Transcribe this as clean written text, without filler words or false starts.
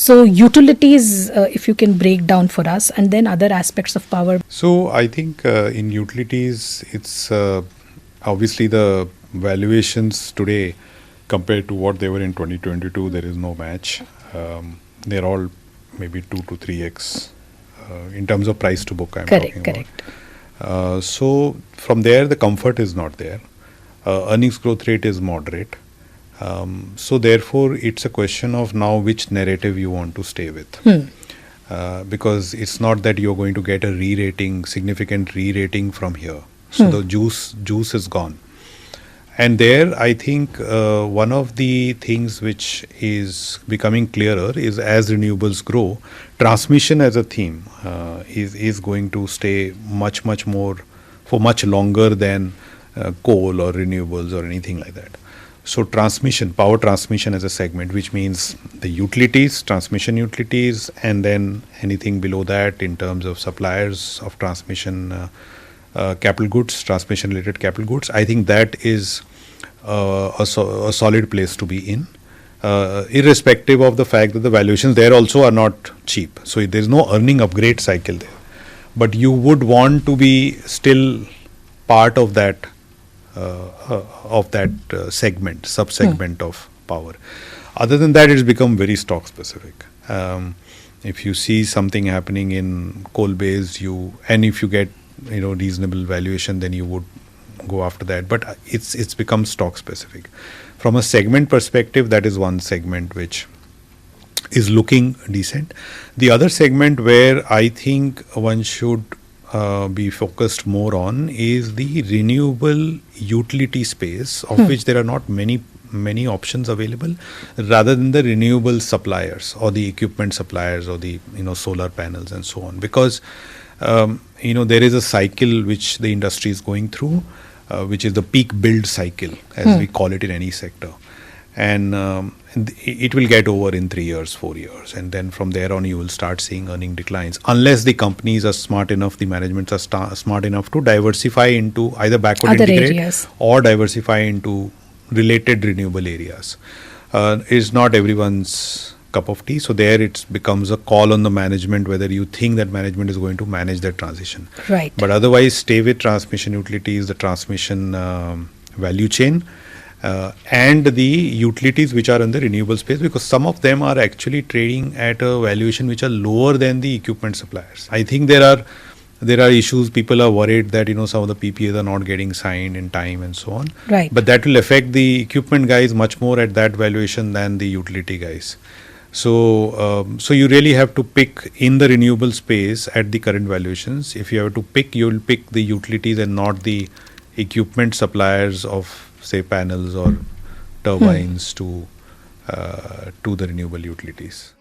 So utilities, if you can break down for us, and then other aspects of power. So I think in utilities, it's obviously the valuations today compared to what they were in 2022, there is no match. They're all maybe 2 to 3x in terms of price to book I'm talking Correct. about. So from there, the comfort is not there. Earnings growth rate is moderate. So therefore, it's a question of now which narrative you want to stay with. Because it's not that you're going to get a re-rating, significant re-rating from here. So the juice is gone. And there, I think one of the things which is becoming clearer is as renewables grow, transmission as a theme is going to stay much more for much longer than coal or renewables or anything like that. So transmission, power transmission as a segment, which means the utilities, transmission utilities, and then anything below that in terms of suppliers of transmission capital goods, transmission related capital goods. I think that is a solid place to be in, irrespective of the fact that the valuations there also are not cheap. So there's no earning upgrade cycle there. But you would want to be still part of that segment, sub-segment of power. Other than that, it's become very stock specific. If you see something happening in coal-based, and if you get reasonable valuation, then you would go after that. But it's become stock specific. From a segment perspective, that is one segment which is looking decent. The other segment where I think one should be focused more on is the renewable utility space, of which there are not many options available, rather than the renewable suppliers or the equipment suppliers or the solar panels and so on. Because there is a cycle which the industry is going through, which is the peak build cycle, as we call it in any sector. And it will get over in 3 years, 4 years. And then from there on, you will start seeing earning declines. Unless the companies are smart enough, the managements are smart enough to diversify into either backward Other integrate areas, or diversify into related renewable areas. It's not everyone's cup of tea. So there it becomes a call on the management whether you think that management is going to manage that transition. right? But otherwise, stay with transmission utilities, the transmission value chain, and the utilities which are in the renewable space, because some of them are actually trading at a valuation which are lower than the equipment suppliers. I think there are issues. People are worried that some of the PPAs are not getting signed in time and so on. Right. But that will affect the equipment guys much more at that valuation than the utility guys. So you really have to pick in the renewable space at the current valuations. If you have to pick, you will pick the utilities and not the equipment suppliers of, say, panels or turbines to the renewable utilities.